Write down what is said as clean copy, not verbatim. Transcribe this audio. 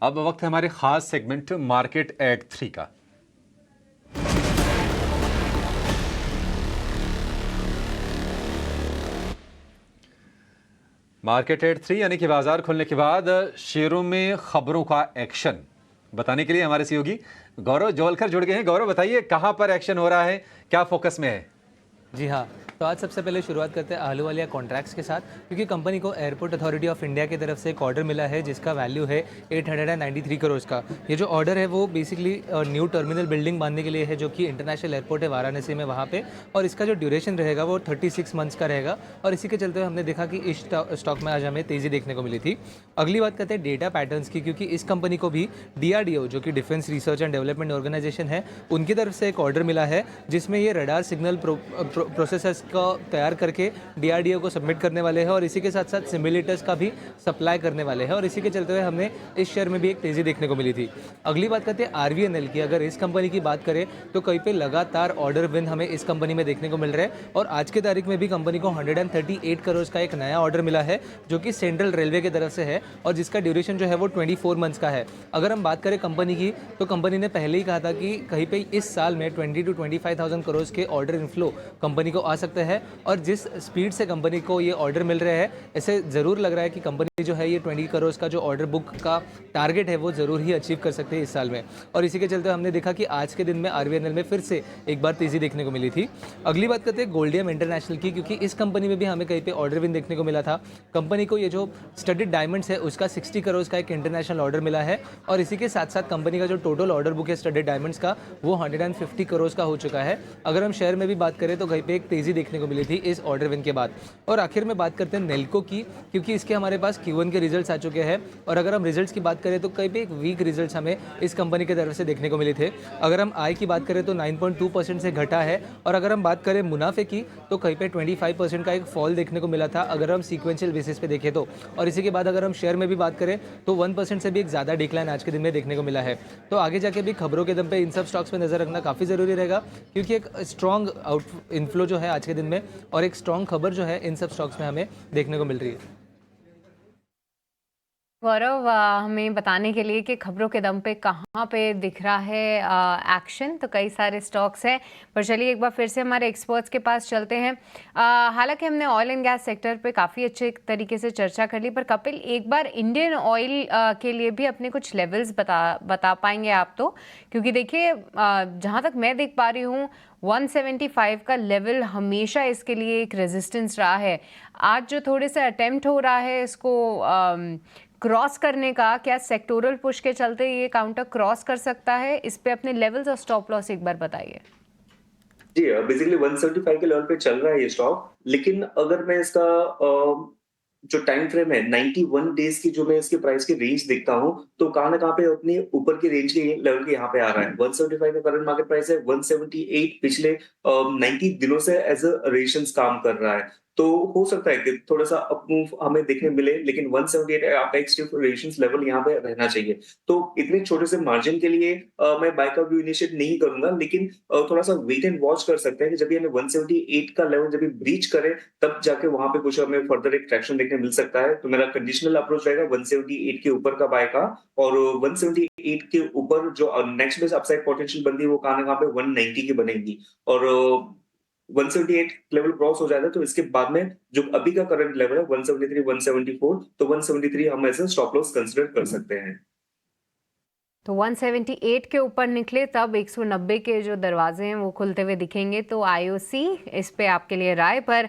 अब वक्त है हमारे खास सेगमेंट मार्केट एट 3 का। मार्केट एट 3 यानी कि बाजार खुलने के बाद शेयरों में खबरों का एक्शन बताने के लिए हमारे सहयोगी गौरव जोलकर जुड़ गए हैं। गौरव, बताइए कहां पर एक्शन हो रहा है, क्या फोकस में है? जी हाँ, तो आज सबसे पहले शुरुआत करते हैं आहलूवालिया कॉन्ट्रैक्ट्स के साथ, क्योंकि कंपनी को एयरपोर्ट अथॉरिटी ऑफ इंडिया की तरफ से एक ऑर्डर मिला है जिसका वैल्यू है 893 करोड़ का। ये जो ऑर्डर है वो बेसिकली न्यू टर्मिनल बिल्डिंग बांधने के लिए है, जो कि इंटरनेशनल एयरपोर्ट है वाराणसी में, वहाँ पे। और इसका जो ड्यूरेशन रहेगा वो 36 मंथ्स का रहेगा। और इसी के चलते हमने देखा कि इस स्टॉक में आज हमें तेज़ी देखने को मिली थी। अगली बात करते हैं डेटा पैटर्न्स की, क्योंकि इस कंपनी को भी DRDO, जो कि defence research and development organisation है, उनकी तरफ से एक ऑर्डर मिला है जिसमें ये रडार सिग्नल प्रोसेसर्स को तैयार करके DRDO को सबमिट करने वाले हैं और इसी के साथ साथ सिमुलेटर्स का भी सप्लाई करने वाले हैं। और इसी के चलते हुए हमने इस शेयर में भी एक तेज़ी देखने को मिली थी। अगली बात करते हैं RVNL की। अगर इस कंपनी की बात करें तो कहीं पे लगातार ऑर्डर विन हमें इस कंपनी में देखने को मिल रहा है और आज के तारीख में भी कंपनी को 138 करोड़ का एक नया ऑर्डर मिला है, जो कि सेंट्रल रेलवे की तरफ से है और जिसका ड्यूरेशन जो है वो 24 मंथ्स का है। अगर हम बात करें कंपनी की, तो कंपनी ने पहले ही कहा था कि कहीं पे इस साल में 20 to 25,000 करोड़ के ऑर्डर इनफ्लो कंपनी को आ सकते हैं। और जिस स्पीड से कंपनी को ये ऑर्डर मिल रहे हैं, ऐसे ज़रूर लग रहा है कि कंपनी जो है ये 20 करोड़ का जो ऑर्डर बुक का टारगेट है वो ज़रूर ही अचीव कर सकते हैं इस साल में। और इसी के चलते हमने देखा कि आज के दिन में RVNL में फिर से एक बार तेज़ी देखने को मिली थी। अगली बात करते हैं गोल्डियम इंटरनेशनल की, क्योंकि इस कंपनी में भी हमें कहीं पे ऑर्डर विन देखने को मिला था। कंपनी को ये जो स्टडीड डायमंड्स है उसका 60 करोड़ का एक इंटरनेशनल ऑर्डर मिला है और इसी के साथ साथ कंपनी का जो टोटल ऑर्डर बुक है स्टडीड डायमंड्स का वो 150 करोड़ का हो चुका है। अगर हम शेयर में भी बात करें तो कहीं पे एक तेज़ी देखने को मिली थी इस ऑर्डर विन के बाद। और आखिर में बात करते हैं नेल्को की, क्योंकि इसके हमारे पास Q1 के रिजल्ट्स आ चुके हैं और अगर हम रिजल्ट्स की बात करें तो कहीं पे एक वीक रिजल्ट्स हमें इस कंपनी की तरफ से देखने को मिले थे। अगर हम आय की बात करें तो 9.2% से घटा है और अगर हम बात करें मुनाफे की तो कहीं पे 25% का एक फॉल देखने को मिला था अगर हम सीक्वेंशियल बेसिस पे देखें तो। और इसी के बाद अगर हम शेयर में भी बात करें तो 1% से भी एक ज़्यादा डिक्लाइन आज के दिन में देखने को मिला है। तो आगे जाके भी खबरों के दम पे इन सब स्टॉक्स पे नज़र रखना काफ़ी ज़रूरी रहेगा, क्योंकि एक स्ट्रॉन्ग आउट इनफ्लो जो है आज के दिन में और एक स्ट्रॉन्ग खबर जो है इन सब स्टॉक्स में हमें देखने को मिल रही है। गौरव, हमें बताने के लिए कि खबरों के दम पे कहाँ पे दिख रहा है एक्शन, तो कई सारे स्टॉक्स हैं। पर चलिए एक बार फिर से हमारे एक्सपर्ट्स के पास चलते हैं। हालांकि हमने ऑयल एंड गैस सेक्टर पे काफ़ी अच्छे तरीके से चर्चा कर ली, पर कपिल, एक बार इंडियन ऑयल के लिए भी अपने कुछ लेवल्स बता पाएंगे आप? तो क्योंकि देखिए, जहाँ तक मैं देख पा रही हूँ 175 का लेवल हमेशा इसके लिए एक रेजिस्टेंस रहा है। आज जो थोड़े से अटेम्प्ट हो रहा है इसको क्रॉस करने का, क्या सेक्टोरल पुश के चलते ये काउंटर क्रॉस कर सकता है? इस पे अपने लेवल्स और स्टॉप लॉस एक बार बताइए। जी, बेसिकली 175 के लेवल पे चल रहा है ये स्टॉक, लेकिन अगर मैं इसका जो टाइम फ्रेम है 91 डेज की, जो मैं इसके प्राइस की रेंज देखता हूँ, तो कहाँ ना कहाँ पे अपने ऊपर की रेंज के लेवल के यहाँ पे आ रहा है। 175 का करंट मार्केट प्राइस है, 178 पिछले 90 दिनों से एज अ रेजिस्टेंस काम कर रहा है। तो हो सकता है कि थोड़ा सा अप मूव हमें देखने मिले, लेकिन 178 आपका एक स्टिफ रेजिस्टेंस लेवल यहाँ पे रहना चाहिए। तो इतने छोटे से मार्जिन के लिए मैं बाय का व्यू इनिशिएट नहीं करूंगा, लेकिन थोड़ा सा वेट एंड वॉच कर सकते हैं कि जब ये हमें 178 का लेवल जब ये ब्रीच करे, तब जाके वहां पे कुछ हमें फर्दर एक ट्रैक्शन देखने मिल सकता है। तो मेरा कंडीशनल अप्रोच रहेगा 178 के ऊपर का बाय का, और 178 के ऊपर जो नेक्स्ट बेस्ट अपसाइड पोटेंशियल बनती है वो कहां ना कहां पे 190 की बनेगी। और 178 लेवल क्रॉस हो जाता है तो इसके बाद में जो अभी का करंट लेवल है 173 174, तो 173 हम ऐसे स्टॉप लॉस कंसीडर कर सकते हैं। तो 178 के ऊपर निकले तब 190 के जो दरवाजे हैं वो खुलते हुए दिखेंगे। तो IOC इस पे आपके लिए राय पर